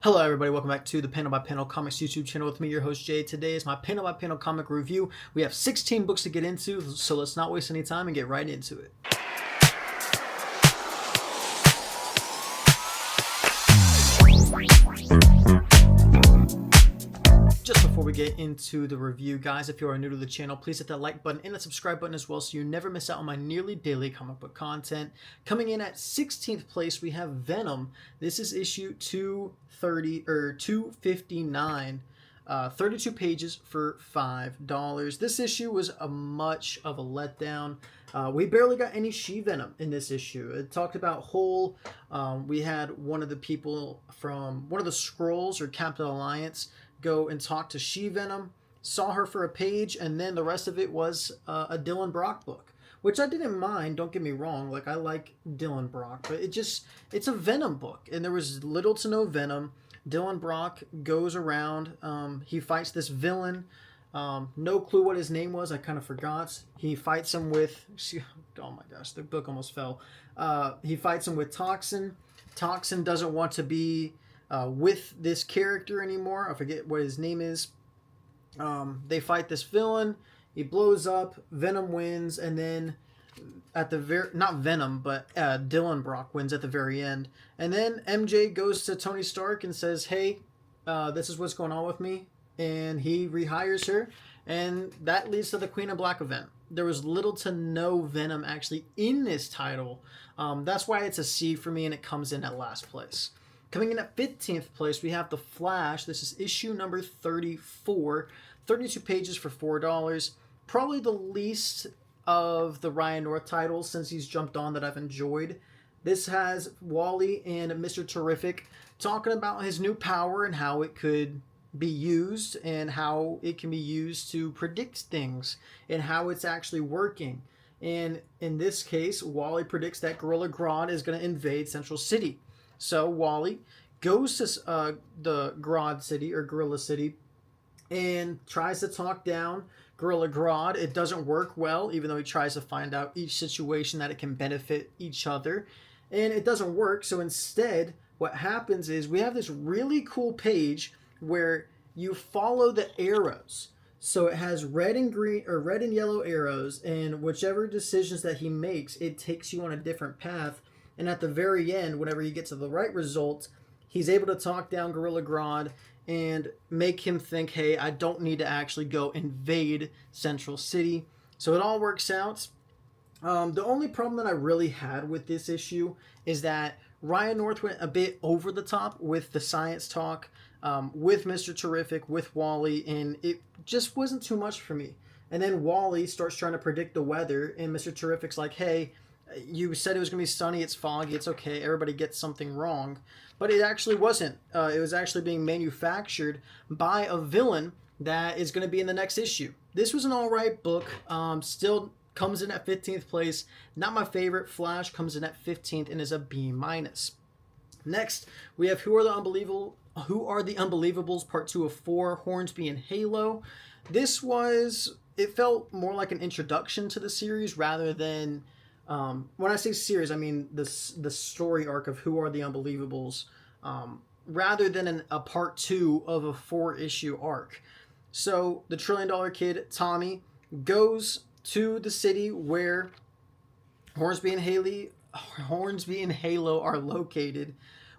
Hello everybody, welcome back to the Panel by Panel Comics YouTube channel with me, your host Jay. Today is my Panel by Panel comic review. We have 16 books to get into, so let's not waste any time and get right into it. Just before we get into the review, guys, if you are new to the channel, please hit that like button and the subscribe button as well so you never miss out on my nearly daily comic book content. Coming in at 16th place, we have Venom. This is issue 259. 32 pages for $5. This issue was much of a letdown. We barely got any She-Venom in this issue. It talked about Whole. We had one of the people from one of the Skrulls or Captain Alliance go and talk to She-Venom, saw her for a page, and then the rest of it was a Dylan Brock book, which I didn't mind, don't get me wrong. Like, I like Dylan Brock, but it's a Venom book, and there was little to no Venom. Dylan Brock goes around, he fights this villain, no clue what his name was, I kind of forgot. He fights him with, oh my gosh, the book almost fell. He fights him with Toxin. Toxin doesn't want to be with this character anymore. I forget what his name is. They fight this villain. He blows up. Venom wins, and then at the not Venom, but Dylan Brock wins at the very end. And then MJ goes to Tony Stark and says, "Hey, this is what's going on with me," and he rehires her, and that leads to the Queen of Black event. There was little to no Venom actually in this title. That's why it's a C for me, and it comes in at last place. Coming in at 15th place, we have The Flash. This is issue number 34. 32 pages for $4. Probably the least of the Ryan North titles since he's jumped on that I've enjoyed. This has Wally and Mr. Terrific talking about his new power and how it could be used and how it can be used to predict things and how it's actually working. And in this case, Wally predicts that Gorilla Grodd is going to invade Central City. So Wally goes to the Grodd City or Gorilla City and tries to talk down Gorilla Grodd. It doesn't work well, even though he tries to find out each situation that it can benefit each other. And it doesn't work. So instead, what happens is we have this really cool page where you follow the arrows. So it has red and green or red and yellow arrows, and whichever decisions that he makes, it takes you on a different path. And at the very end, whenever you get to the right result, he's able to talk down Gorilla Grodd and make him think, hey, I don't need to actually go invade Central City. So it all works out. The only problem that I really had with this issue is that Ryan North went a bit over the top with the science talk, with Mr. Terrific, with Wally, and it just wasn't too much for me. And then Wally starts trying to predict the weather, and Mr. Terrific's like, hey, you said it was going to be sunny, it's foggy, it's okay, everybody gets something wrong. But it actually wasn't. It was actually being manufactured by a villain that is going to be in the next issue. This was an alright book, still comes in at 15th place. Not my favorite. Flash comes in at 15th and is a B-. Next, we have Who Are the Unbelievables, Part 2 of 4, Hornsby and Halo. This was, it felt more like an introduction to the series rather than... when I say series, I mean the story arc of Who Are the Unbelievables, rather than a part 2 of a 4-issue arc. So the $1 Trillion Kid, Tommy, goes to the city where Hornsby and Halo are located,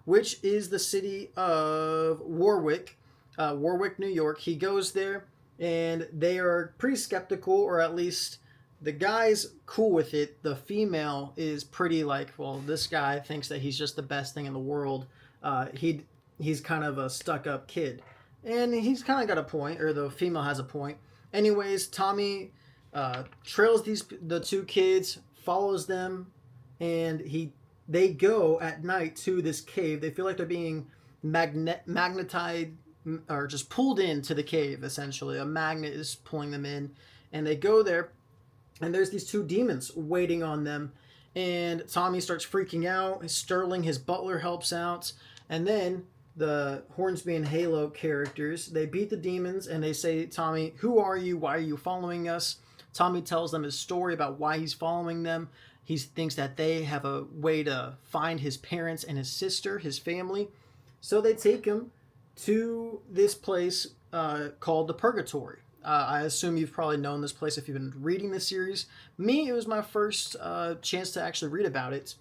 which is the city of Warwick, New York. He goes there, and they are pretty skeptical, or at least... the guy's cool with it. The female is pretty like, well, this guy thinks that he's just the best thing in the world. He's kind of a stuck-up kid. And he's kind of got a point, or the female has a point. Anyways, Tommy trails the two kids, follows them, and they go at night to this cave. They feel like they're being magnetized, or just pulled into the cave, essentially. A magnet is pulling them in, and they go there. And there's these two demons waiting on them. And Tommy starts freaking out. Sterling, his butler, helps out. And then the Hornsby and Halo characters, they beat the demons and they say, Tommy, who are you? Why are you following us? Tommy tells them his story about why he's following them. He thinks that they have a way to find his parents and his sister, his family. So they take him to this place called the Purgatory. I assume you've probably known this place if you've been reading the series. Me, it was my first chance to actually read about it.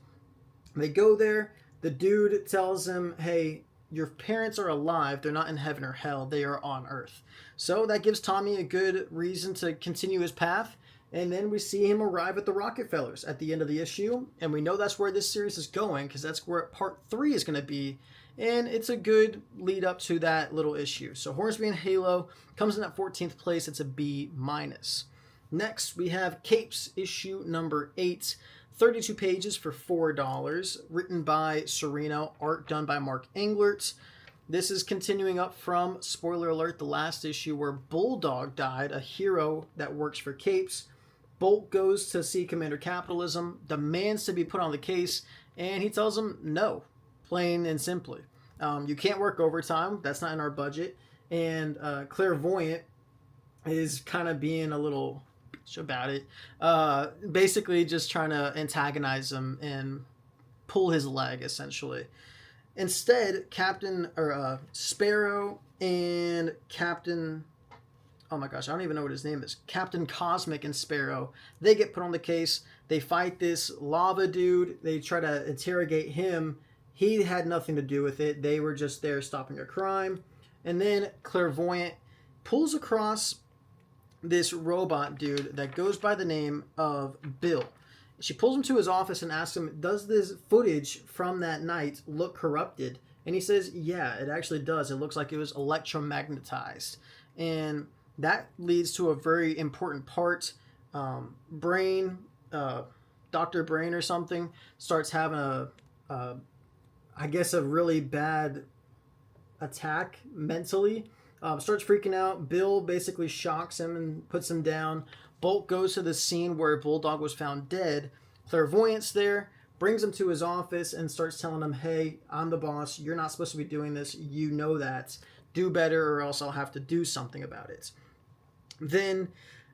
They go there. The dude tells him, hey, your parents are alive. They're not in heaven or hell. They are on earth. So that gives Tommy a good reason to continue his path. And then we see him arrive at the Rockefellers at the end of the issue. And we know that's where this series is going because that's where part 3 is going to be. And it's a good lead up to that little issue. So Hornsby and Halo comes in at 14th place. It's a B-. Next, we have Capes, issue number 8. 32 pages for $4. Written by Serino. Art done by Mark Englert. This is continuing up from, spoiler alert, the last issue where Bulldog died, a hero that works for Capes. Bolt goes to see Commander Capitalism, demands to be put on the case, and he tells him no, plain and simply. You can't work overtime. That's not in our budget. And Clairvoyant is kind of being a little bitch about it. Basically just trying to antagonize him and pull his leg, essentially. Instead, Sparrow and Captain... Oh my gosh, I don't even know what his name is. Captain Cosmic and Sparrow, they get put on the case. They fight this lava dude. They try to interrogate him. He had nothing to do with it. They were just there stopping a crime. And then Clairvoyant pulls across this robot dude that goes by the name of Bill. She pulls him to his office and asks him, does this footage from that night look corrupted? And he says, yeah, it actually does. It looks like it was electromagnetized. And that leads to a very important part. Brain, Dr. Brain or something, starts having a really bad attack mentally. Starts freaking out. Bill basically shocks him and puts him down. Bolt goes to the scene where Bulldog was found dead. Clairvoyant's there, brings him to his office and starts telling him, hey, I'm the boss. You're not supposed to be doing this. You know that. Do better or else I'll have to do something about it. Then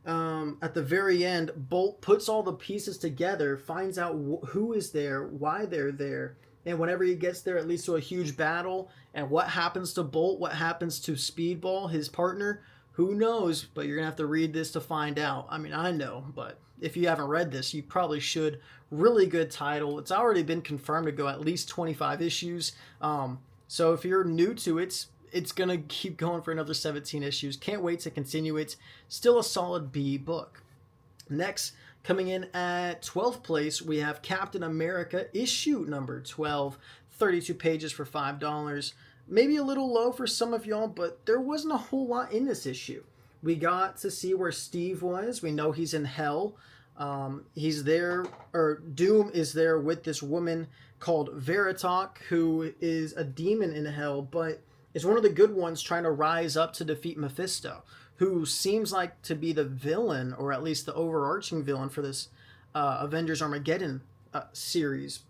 at the very end, Bolt puts all the pieces together, finds out who is there, why they're there. And whenever he gets there, it leads to a huge battle. And what happens to Bolt? What happens to Speedball, his partner? Who knows? But you're going to have to read this to find out. I mean, I know, but if you haven't read this, you probably should. Really good title. It's already been confirmed to go at least 25 issues. So if you're new to it, it's going to keep going for another 17 issues. Can't wait to continue it. Still a solid B book. Next, coming in at 12th place, we have Captain America, issue number 12. 32 pages for $5. Maybe a little low for some of y'all, but there wasn't a whole lot in this issue. We got to see where Steve was. We know he's in hell. He's there, or Doom is there with this woman called Veritok, who is a demon in hell, but is one of the good ones trying to rise up to defeat Mephisto, who seems like to be the villain, or at least the overarching villain for this Avengers Armageddon series.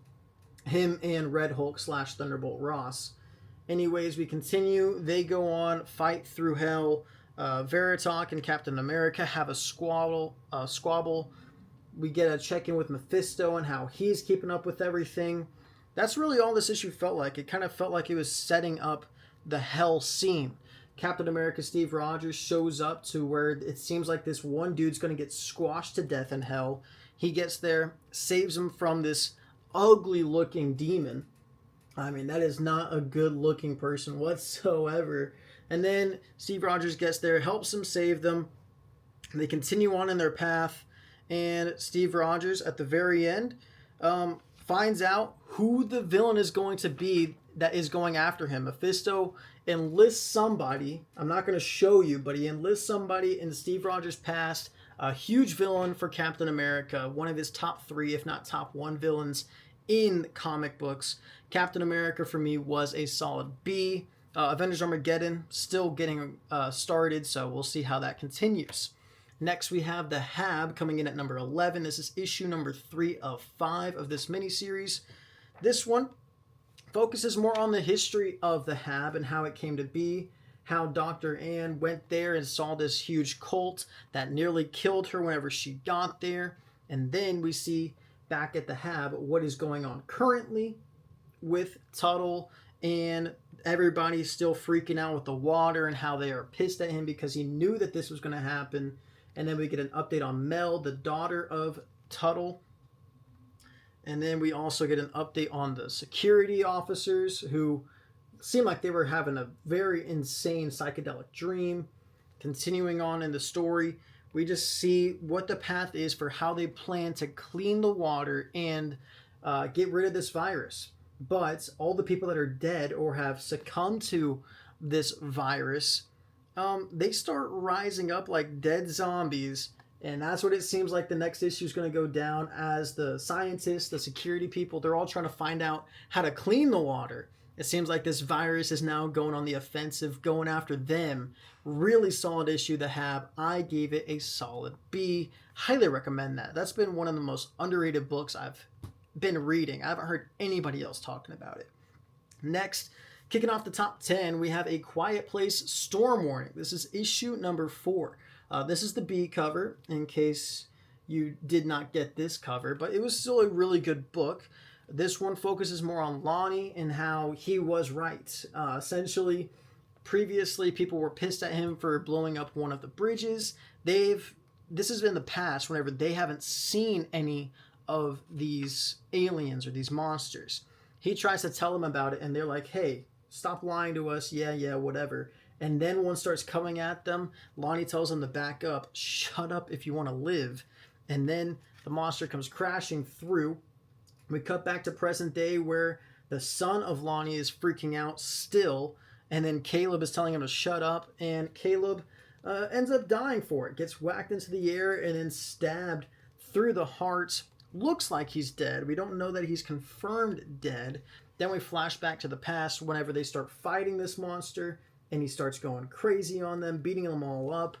Him and Red Hulk / Thunderbolt Ross. Anyways, we continue. They go on, fight through hell. Veritok and Captain America have a squabble. We get a check-in with Mephisto and how he's keeping up with everything. That's really all this issue felt like. It kind of felt like it was setting up the hell scene. Captain America Steve Rogers shows up to where it seems like this one dude's going to get squashed to death in hell. He gets there, saves him from this ugly-looking demon. I mean, that is not a good-looking person whatsoever. And then Steve Rogers gets there, helps him save them. They continue on in their path. And Steve Rogers, at the very end, finds out who the villain is going to be that is going after him. Mephisto enlists somebody. I'm not going to show you, but he enlists somebody in Steve Rogers' past. A huge villain for Captain America. One of his top 3, if not top 1 villains in comic books. Captain America for me was a solid B. Avengers Armageddon still getting started, so we'll see how that continues. Next, we have The Hab coming in at number 11. This is issue number 3 of 5 of this miniseries. This one focuses more on the history of the Hab and how it came to be, how Dr. Ann went there and saw this huge cult that nearly killed her whenever she got there. And then we see back at the Hab what is going on currently with Tuttle and everybody's still freaking out with the water and how they are pissed at him because he knew that this was going to happen. And then we get an update on Mel, the daughter of Tuttle. And then we also get an update on the security officers who seemed like they were having a very insane psychedelic dream. Continuing on in the story, we just see what the path is for how they plan to clean the water and get rid of this virus. But all the people that are dead or have succumbed to this virus, they start rising up like dead zombies. And that's what it seems like the next issue is going to go down, as the scientists, the security people, they're all trying to find out how to clean the water. It seems like this virus is now going on the offensive, going after them. Really solid issue to have. I gave it a solid B. Highly recommend that. That's been one of the most underrated books I've been reading. I haven't heard anybody else talking about it. Next, kicking off the top 10, we have A Quiet Place Storm Warning. This is issue number 4. This is the B cover, in case you did not get this cover, but it was still a really good book. This one focuses more on Lonnie and how he was right. Essentially, previously, people were pissed at him for blowing up one of the bridges. This has been the past, whenever they haven't seen any of these aliens or these monsters. He tries to tell them about it, and they're like, hey, stop lying to us. Yeah, whatever. And then one starts coming at them. Lonnie tells them to back up. Shut up if you want to live. And then the monster comes crashing through. We cut back to present day, where the son of Lonnie is freaking out still. And then Caleb is telling him to shut up. And Caleb ends up dying for it. Gets whacked into the air and then stabbed through the heart. Looks like he's dead. We don't know that he's confirmed dead. Then we flash back to the past, whenever they start fighting this monster. And he starts going crazy on them, beating them all up.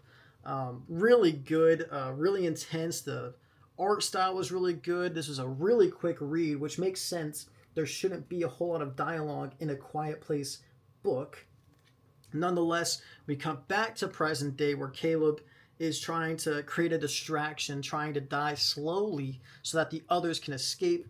Really good, really intense. The art style was really good. This was a really quick read, which makes sense. There shouldn't be a whole lot of dialogue in a Quiet Place book. Nonetheless, we come back to present day, where Caleb is trying to create a distraction, trying to die slowly so that the others can escape.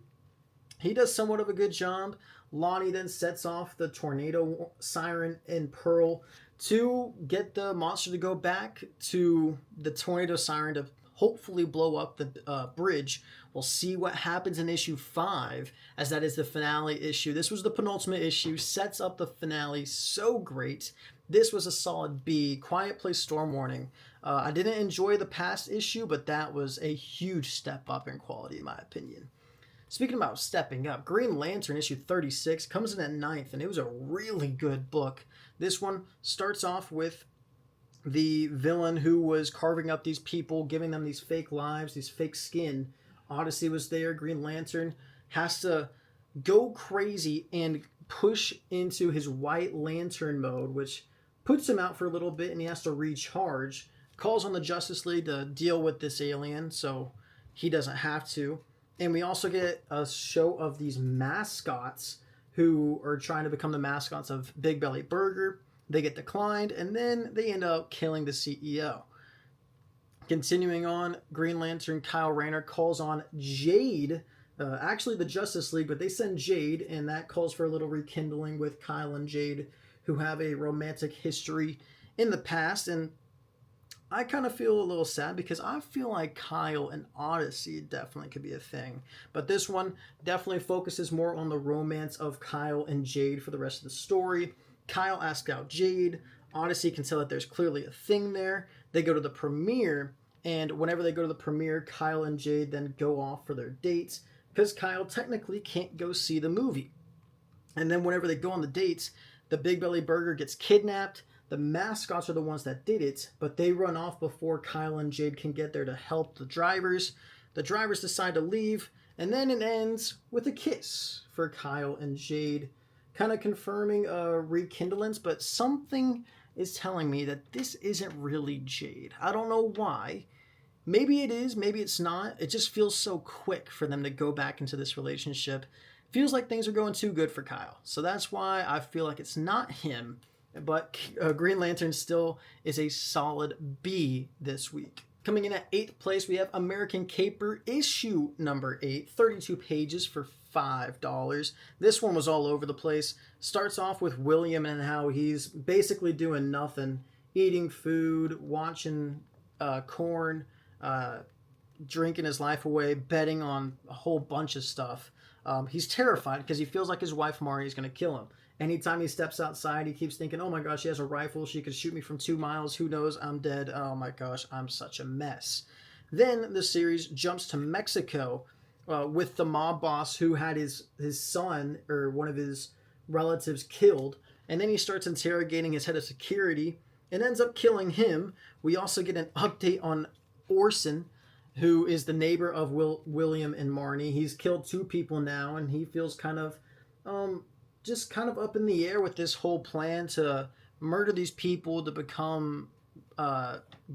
He does somewhat of a good job. Lonnie then sets off the tornado siren in Pearl to get the monster to go back to the tornado siren to hopefully blow up the bridge. We'll see what happens in issue 5, as that is the finale issue. This was the penultimate issue, sets up the finale so great. This was a solid B. Quiet Place Storm Warning. I didn't enjoy the past issue, but that was a huge step up in quality in my opinion. Speaking about stepping up, Green Lantern issue 36 comes in at 9th, and it was a really good book. This one starts off with the villain who was carving up these people, giving them these fake lives, these fake skin. Odyssey was there. Green Lantern has to go crazy and push into his White Lantern mode, which puts him out for a little bit, and he has to recharge. Calls on the Justice League to deal with this alien, so he doesn't have to. And we also get a show of these mascots who are trying to become the mascots of Big Belly Burger. They get declined, and then they end up killing the CEO. Continuing on, Green Lantern Kyle Rayner calls on Jade, actually the Justice League, but they send Jade, and that calls for a little rekindling with Kyle and Jade, who have a romantic history in the past. And I kind of feel a little sad, because I feel like Kyle and Odyssey definitely could be a thing. But this one definitely focuses more on the romance of Kyle and Jade for the rest of the story. Kyle asks out Jade. Odyssey can tell that there's clearly a thing there. They go to the premiere, and whenever they go to the premiere, Kyle and Jade then go off for their dates, because Kyle technically can't go see the movie. And then whenever they go on the dates, the Big Belly Burger gets kidnapped. The mascots are the ones that did it, but they run off before Kyle and Jade can get there to help the drivers. The drivers decide to leave, and then it ends with a kiss for Kyle and Jade, kind of confirming a rekindlance, but something is telling me that this isn't really Jade. I don't know why. Maybe it is, maybe it's not. It just feels so quick for them to go back into this relationship. Feels like things are going too good for Kyle. So that's why I feel like it's not him. But Green Lantern still is a solid B this week. Coming in at 8th place, we have American Caper issue number 8, 32 pages for $5. This one was all over the place. Starts off with William and how he's basically doing nothing, eating food, watching corn, drinking his life away, betting on a whole bunch of stuff. He's terrified because he feels like his wife Marnie is going to kill him. Anytime he steps outside, he keeps thinking, oh my gosh, she has a rifle. She could shoot me from 2 miles. Who knows? I'm dead. Oh my gosh, I'm such a mess. Then the series jumps to Mexico with the mob boss who had his son or one of his relatives killed. And then he starts interrogating his head of security and ends up killing him. We also get an update on Orson, who is the neighbor of William and Marnie. He's killed 2 people now, and he feels kind of just kind of up in the air with this whole plan to murder these people to become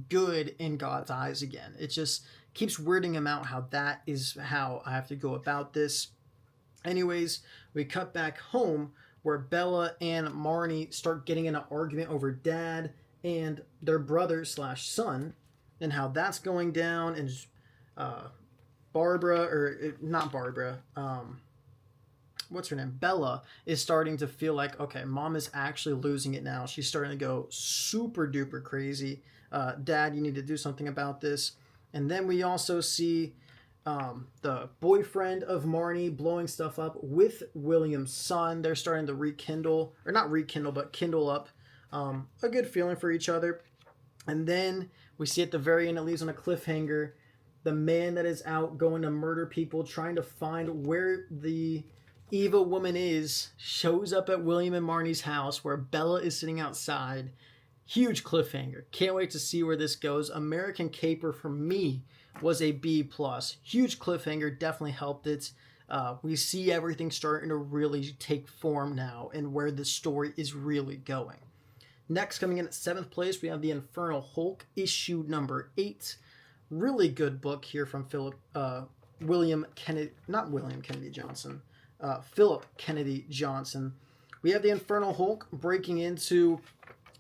good in God's eyes again. It just keeps weirding him out how that is how I have to go about this. Anyways, we cut back home where Bella and Marnie start getting in an argument over Dad and their brother / son and how that's going down. And what's her name? Bella is starting to feel like, okay, Mom is actually losing it now. She's starting to go super duper crazy. Dad, you need to do something about this. And then we also see the boyfriend of Marnie blowing stuff up with William's son. They're starting to rekindle, or not rekindle, but kindle up a good feeling for each other. And then we see at the very end, it leaves on a cliffhanger, the man that is out going to murder people, trying to find where the evil woman is, shows up at William and Marnie's house where Bella is sitting outside. Huge cliffhanger. Can't wait to see where this goes. American Caper for me was a B+. Huge cliffhanger. Definitely helped it. We see everything starting to really take form now and where the story is really going. Next, coming in at 7th place, we have The Infernal Hulk, issue number 8. Really good book here from Philip Kennedy Johnson. We have the Infernal Hulk breaking into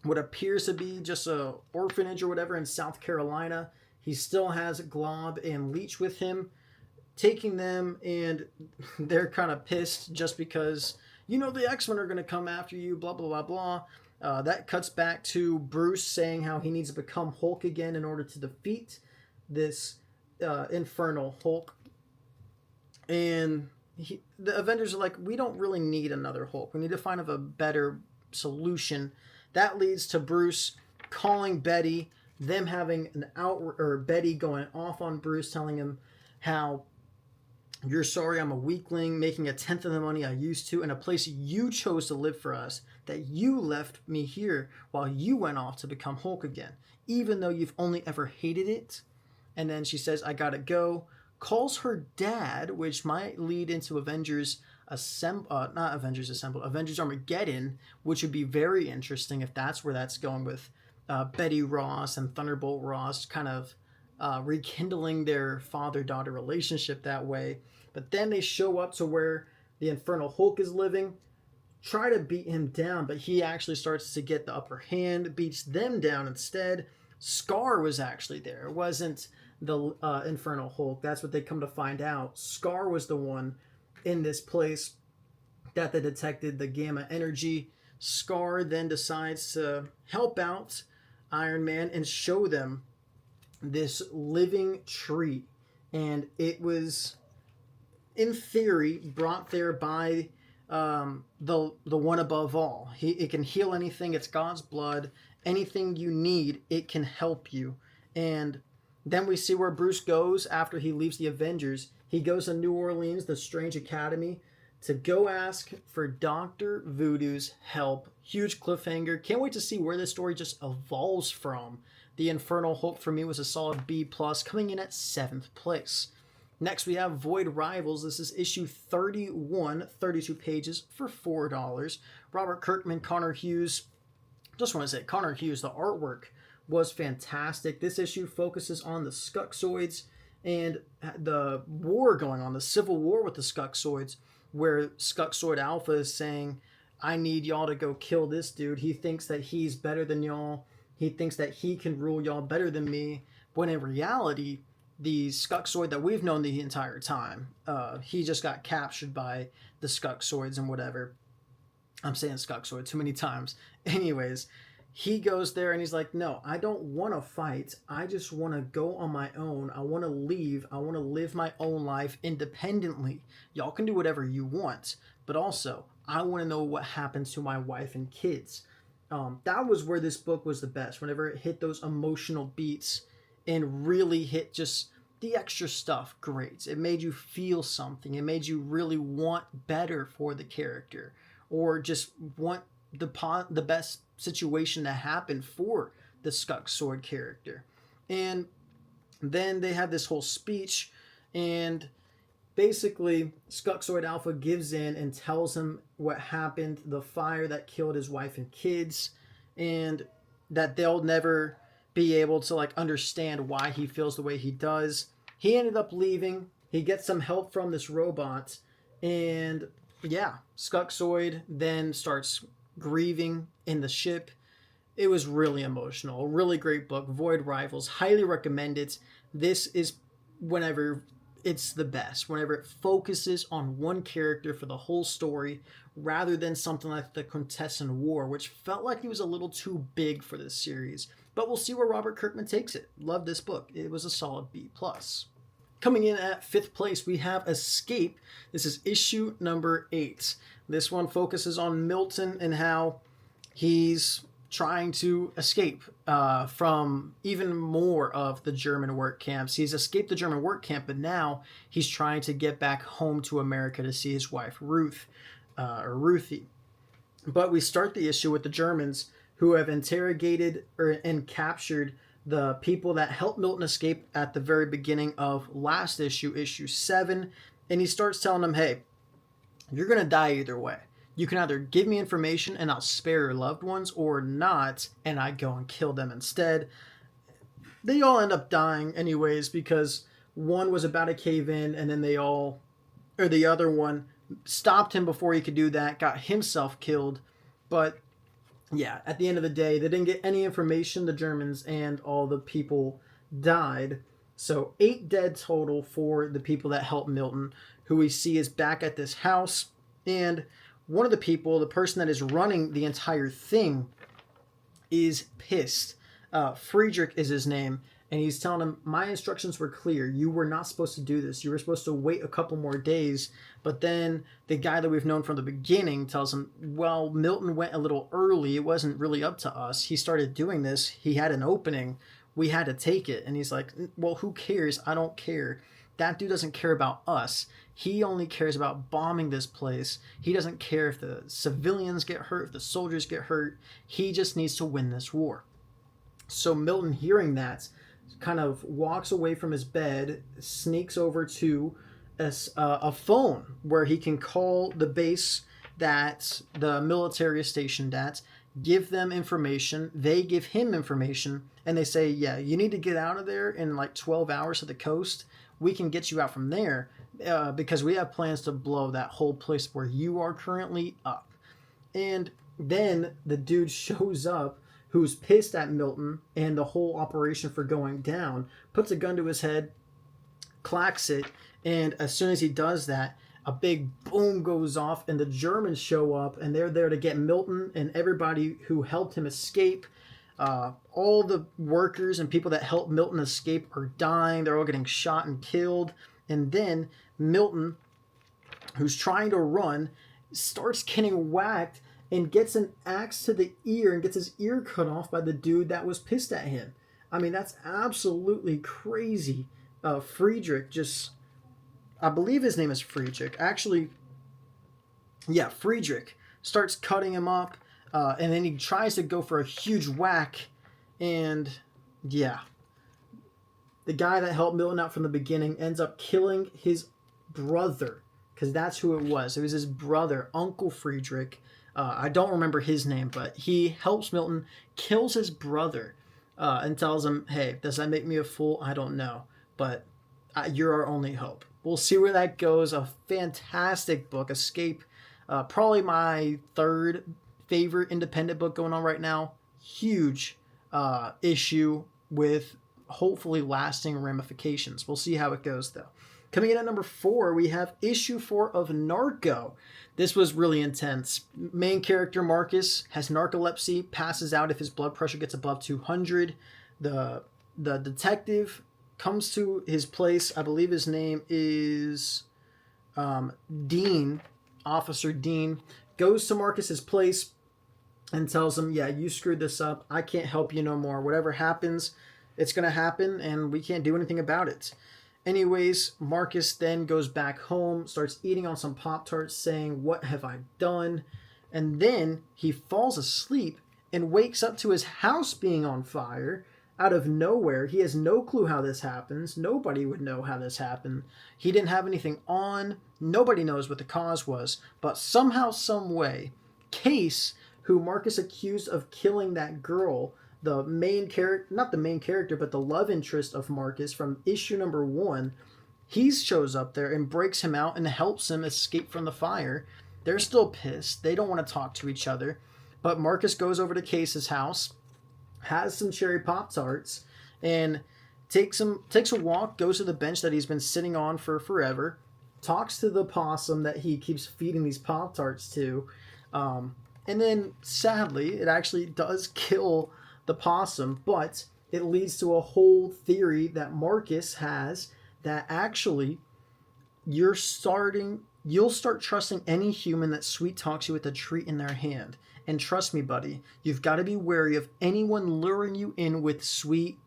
what appears to be just a orphanage or whatever in South Carolina. He still has Glob and Leech with him, taking them, and they're kind of pissed just because, the X-Men are going to come after you, blah, blah, blah, blah. That cuts back to Bruce saying how he needs to become Hulk again in order to defeat this Infernal Hulk. And the Avengers are like, we don't really need another Hulk. We need to find a better solution. That leads to Bruce calling Betty, them having Betty going off on Bruce, telling him how you're sorry I'm a weakling, making 1/10 of the money I used to in a place you chose to live for us, that you left me here while you went off to become Hulk again, even though you've only ever hated it. And then she says, I gotta go. Calls her dad, which might lead into Avengers Armageddon, which would be very interesting if that's where that's going with Betty Ross and Thunderbolt Ross kind of rekindling their father-daughter relationship that way. But then they show up to where the Infernal Hulk is living, try to beat him down, but he actually starts to get the upper hand, beats them down instead. Scar was actually there. It wasn't the Infernal Hulk. That's what they come to find out. Scar was the one in this place that they detected the gamma energy. Scar then decides to help out Iron Man and show them this living tree. And it was, in theory, brought there by the one above all. It can heal anything. It's God's blood. Anything you need, it can help you. And then we see where Bruce goes after he leaves the Avengers. He goes to New Orleans, the Strange Academy, to go ask for Dr. Voodoo's help. Huge cliffhanger. Can't wait to see where this story just evolves from. The Infernal Hulk for me was a solid B+, coming in at 7th place. Next, we have Void Rivals. This is issue 31, 32 pages for $4. Robert Kirkman, Connor Hughes. Just want to say, Connor Hughes, the artwork was fantastic. This issue focuses on the Skuxoids and the war going on, the civil war with the Skuxoids, where Skuxoid Alpha is saying, I need y'all to go kill this dude. He thinks that he's better than y'all. He thinks that he can rule y'all better than me. When in reality, the Skuxoid that we've known the entire time. He just got captured by the Skuxoids and whatever. I'm saying Skuxoid too many times. Anyways, he goes there and he's like, no, I don't want to fight. I just want to go on my own. I want to leave. I want to live my own life independently. Y'all can do whatever you want. But also, I want to know what happens to my wife and kids. That was where this book was the best. Whenever it hit those emotional beats and really hit just the extra stuff, great. It made you feel something. It made you really want better for the character, or just want the best situation to happen for the Skuxoid character. And then they have this whole speech, and basically Skuxoid Alpha gives in and tells him what happened, the fire that killed his wife and kids, and that they'll never be able to like understand why he feels the way he does. He ended up leaving. He gets some help from this robot, and yeah, Skuxoid then starts grieving in the ship. It was really emotional. A really great book. Void Rivals. Highly recommend it. This is whenever it's the best. Whenever it focuses on one character for the whole story, rather than something like the Contestant War, which felt like it was a little too big for this series. But we'll see where Robert Kirkman takes it. Love this book. It was a solid B+. Coming in at 5th place, we have Escape. This is issue number 8. This one focuses on Milton and how he's trying to escape from even more of the German work camps. He's escaped the German work camp, but now he's trying to get back home to America to see his wife, Ruth, or Ruthie. But we start the issue with the Germans who have interrogated and captured the people that helped Milton escape at the very beginning of last issue, issue 7. And he starts telling them, hey, you're going to die either way. You can either give me information and I'll spare your loved ones, or not, and I go and kill them instead. They all end up dying anyways, because one was about to cave in, and then the other one stopped him before he could do that, got himself killed. But yeah, at the end of the day, they didn't get any information, the Germans, and all the people died. So 8 dead total for the people that helped Milton, who we see is back at this house. And one of the people, the person that is running the entire thing, is pissed. Friedrich is his name, and he's telling him, my instructions were clear. You were not supposed to do this. You were supposed to wait a couple more days. But then the guy that we've known from the beginning tells him, well, Milton went a little early. It wasn't really up to us. He started doing this. He had an opening. We had to take it. And he's like, well, who cares? I don't care. That dude doesn't care about us. He only cares about bombing this place. He doesn't care if the civilians get hurt, if the soldiers get hurt. He just needs to win this war. So Milton, hearing that, kind of walks away from his bed, sneaks over to a phone where he can call the base that the military is stationed at, give them information. They give him information, and they say, yeah, you need to get out of there in like 12 hours to the coast. We can get you out from there because we have plans to blow that whole place where you are currently up. And then the dude shows up who's pissed at Milton and the whole operation for going down, puts a gun to his head, clacks it, and as soon as he does that, a big boom goes off, and the Germans show up, and they're there to get Milton and everybody who helped him escape. All the workers and people that helped Milton escape are dying. They're all getting shot and killed. And then Milton, who's trying to run, starts getting whacked and gets an axe to the ear and gets his ear cut off by the dude that was pissed at him. I mean, that's absolutely crazy. Friedrich just, I believe his name is Friedrich. Actually, yeah, Friedrich starts cutting him up, and then he tries to go for a huge whack, and yeah, the guy that helped Milton out from the beginning ends up killing his brother, because that's who it was. It was his brother, Uncle Friedrich. I don't remember his name, but he helps Milton, kills his brother, and tells him, hey, does that make me a fool? I don't know, but you're our only hope. We'll see where that goes. A fantastic book, Escape. Probably my 3rd favorite independent book going on right now. Huge issue with hopefully lasting ramifications. We'll see how it goes, though. Coming in at number 4, we have issue 4 of Narco. This was really intense. Main character Marcus has narcolepsy, passes out if his blood pressure gets above 200. The detective comes to his place. I believe his name is Dean. Officer Dean goes to Marcus's place and tells him, yeah, you screwed this up. I can't help you no more. Whatever happens, it's going to happen, and we can't do anything about it. Anyways, Marcus then goes back home, starts eating on some Pop-Tarts, saying, what have I done? And then he falls asleep and wakes up to his house being on fire out of nowhere. He has no clue how this happens. Nobody would know how this happened. He didn't have anything on. Nobody knows what the cause was. But somehow, some way, Case, who Marcus accused of killing that girl, the main character, not the main character, but the love interest of Marcus from issue number 1, he shows up there and breaks him out and helps him escape from the fire. They're still pissed. They don't want to talk to each other. But Marcus goes over to Case's house, has some cherry Pop-Tarts, and takes a walk, goes to the bench that he's been sitting on for forever, talks to the possum that he keeps feeding these Pop-Tarts to, and then, sadly, it actually does kill the possum, but it leads to a whole theory that Marcus has that actually you'll start trusting any human that sweet talks you with a treat in their hand. And trust me, buddy, you've got to be wary of anyone luring you in with sweet.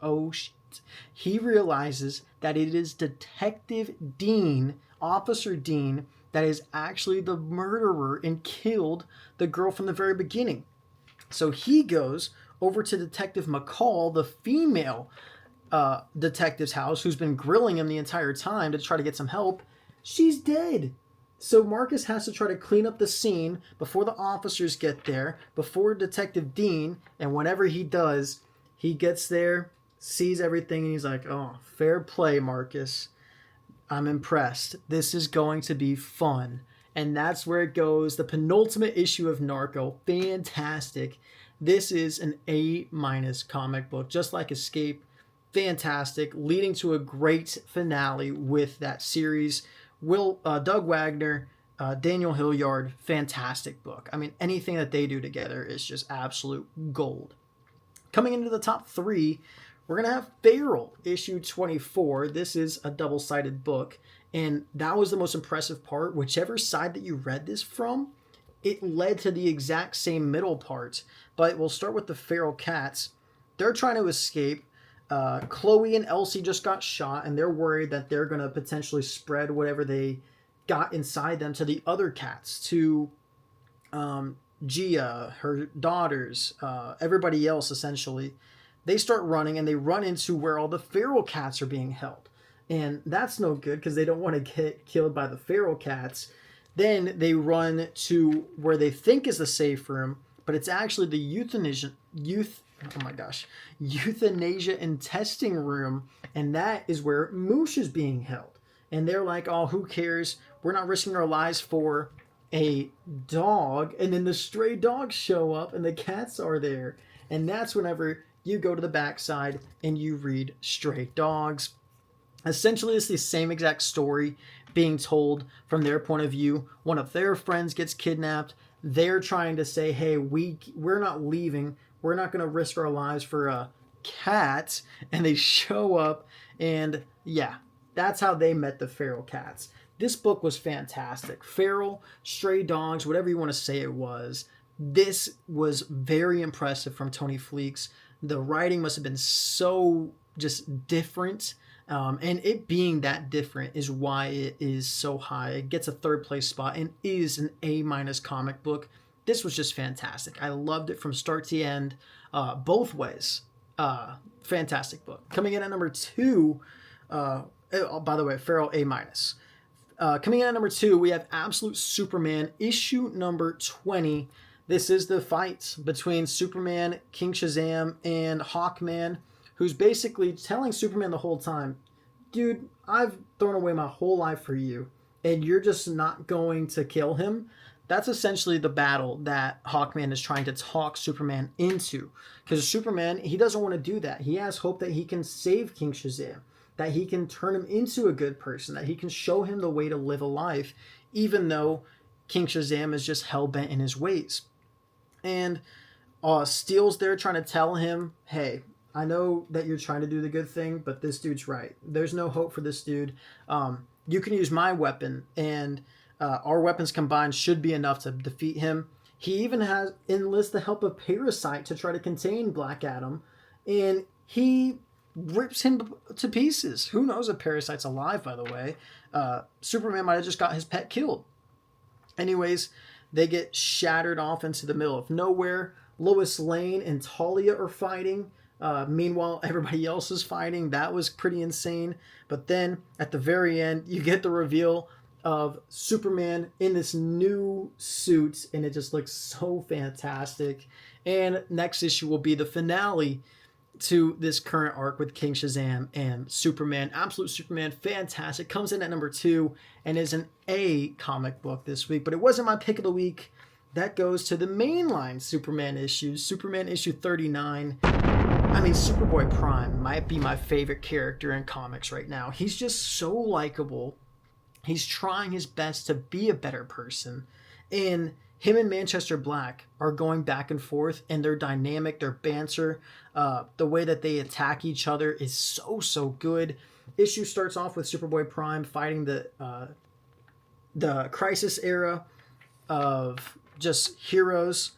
Oh, shit. He realizes that it is Detective Dean, Officer Dean, that is actually the murderer and killed the girl from the very beginning. So he goes over to Detective McCall, the female detective's house, who's been grilling him the entire time to try to get some help. She's dead. So Marcus has to try to clean up the scene before the officers get there, before Detective Dean, and whenever he does, he gets there, sees everything, and he's like, oh, fair play, Marcus. I'm impressed. This is going to be fun. And that's where it goes. The penultimate issue of Narco. Fantastic. This is an A- comic book, just like Escape. Fantastic, leading to a great finale with that series. Doug Wagner, Daniel Hilliard, fantastic book. I mean, anything that they do together is just absolute gold. Coming into the top 3, we're going to have Feral, issue 24. This is a double-sided book, and that was the most impressive part. Whichever side that you read this from, it led to the exact same middle part. But we'll start with the feral cats. They're trying to escape. Chloe and Elsie just got shot, and they're worried that they're going to potentially spread whatever they got inside them to the other cats, to Gia, her daughters, everybody else, essentially. They start running, and they run into where all the feral cats are being held. And that's no good, because they don't want to get killed by the feral cats. Then they run to where they think is the safe room, but it's actually the euthanasia and testing room, and that is where Moosh is being held. And they're like, oh, who cares? We're not risking our lives for a dog. And then the stray dogs show up, and the cats are there. And that's whenever you go to the backside and you read Stray Dogs. Essentially, it's the same exact story being told from their point of view. One of their friends gets kidnapped. They're trying to say, hey, we're not leaving. We're not going to risk our lives for a cat. And they show up, and yeah, that's how they met the feral cats. This book was fantastic. Feral, Stray Dogs, whatever you want to say it was. This was very impressive from Tony Fleecs. The writing must have been so just different. And it being that different is why it is so high. It gets a 3rd place spot and is an A- comic book. This was just fantastic. I loved it from start to end, both ways. Fantastic book. Coming in at number 2, by the way, Feral A-. Coming in at number 2, we have Absolute Superman, issue number 20. This is the fight between Superman, King Shazam, and Hawkman, who's basically telling Superman the whole time, dude, I've thrown away my whole life for you, and you're just not going to kill him. That's essentially the battle that Hawkman is trying to talk Superman into. Because Superman, he doesn't want to do that. He has hope that he can save King Shazam, that he can turn him into a good person, that he can show him the way to live a life, even though King Shazam is just hell-bent in his ways. And Steel's there trying to tell him, hey, I know that you're trying to do the good thing, but this dude's right. There's no hope for this dude. You can use my weapon, and our weapons combined should be enough to defeat him. He even has enlists the help of Parasite to try to contain Black Adam, and he rips him to pieces. Who knows if Parasite's alive, by the way. Superman might have just got his pet killed. Anyways, they get shattered off into the middle of nowhere. Lois Lane and Talia are fighting. Meanwhile, everybody else is fighting. That was pretty insane. But then, at the very end, you get the reveal of Superman in this new suit, and it just looks so fantastic. And next issue will be the finale to this current arc with King Shazam and Superman. Absolute Superman, fantastic. Comes in at number 2 and is an A comic book this week. But it wasn't my pick of the week. That goes to the mainline Superman issues. Superman issue 39. I mean, Superboy Prime might be my favorite character in comics right now. He's just so likable. He's trying his best to be a better person. And him and Manchester Black are going back and forth, and their dynamic, their banter, the way that they attack each other is so good. Issue starts off with Superboy Prime fighting the Crisis era of just heroes,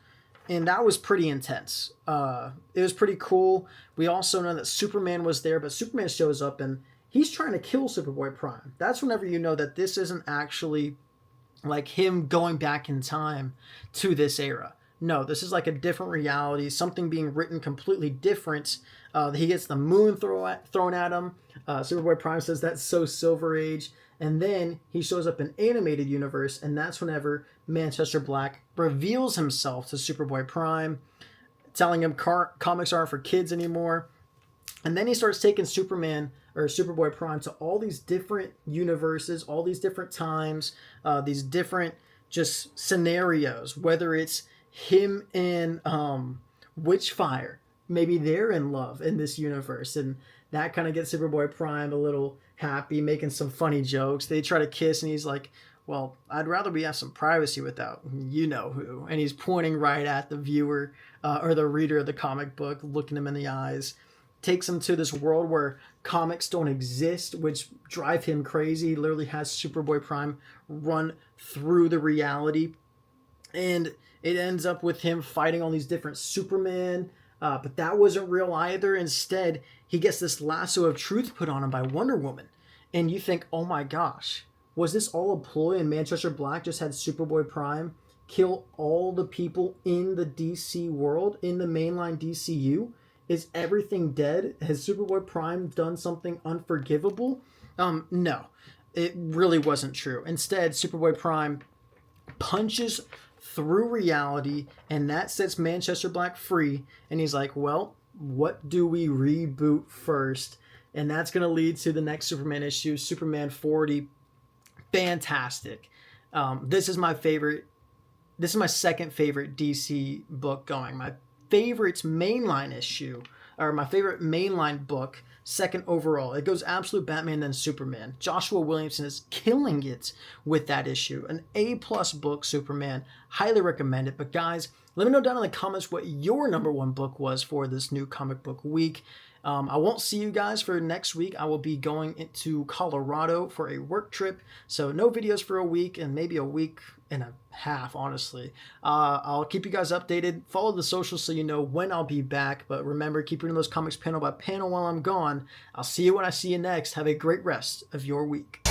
and that was pretty intense. It was pretty cool. We also know that Superman was there, but Superman shows up and he's trying to kill Superboy Prime. That's whenever you know that this isn't actually like him going back in time to this era. No, this is like a different reality, something being written completely different. He gets the moon thrown at him. Superboy Prime says that's so Silver Age. And then he shows up in animated universe, and that's whenever Manchester Black reveals himself to Superboy Prime, telling him comics aren't for kids anymore. And then he starts taking Superboy Prime to all these different universes, all these different times, these different just scenarios, whether it's him and Witchfire. Maybe they're in love in this universe, and that kind of gets Superboy Prime a little happy, making some funny jokes. They try to kiss, and he's like, well, I'd rather we have some privacy without you know who. And he's pointing right at the viewer or the reader of the comic book, looking him in the eyes. Takes him to this world where comics don't exist, which drive him crazy. He literally has Superboy Prime run through the reality. And it ends up with him fighting all these different Superman. But that wasn't real either. Instead, he gets this lasso of truth put on him by Wonder Woman. And you think, oh my gosh, was this all a ploy and Manchester Black just had Superboy Prime kill all the people in the DC world, in the mainline DCU? Is everything dead? Has Superboy Prime done something unforgivable? No, it really wasn't true. Instead, Superboy Prime punches through reality, and that sets Manchester Black free. And he's like, well, what do we reboot first? And that's going to lead to the next Superman issue, Superman 40. Fantastic. This is my favorite. This is my second favorite DC book going. My favorite mainline issue, or my favorite mainline book, second overall. It goes absolute Batman then Superman. Joshua Williamson is killing it with that issue. An A+ book, Superman. Highly recommend it. But guys, let me know down in the comments what your number one book was for this new comic book week. I won't see you guys for next week. I will be going into Colorado for a work trip. So no videos for a week, and maybe a week and a half, honestly. I'll keep you guys updated. Follow the socials so you know when I'll be back. But remember, keep reading those comics panel by panel while I'm gone. I'll see you when I see you next. Have a great rest of your week.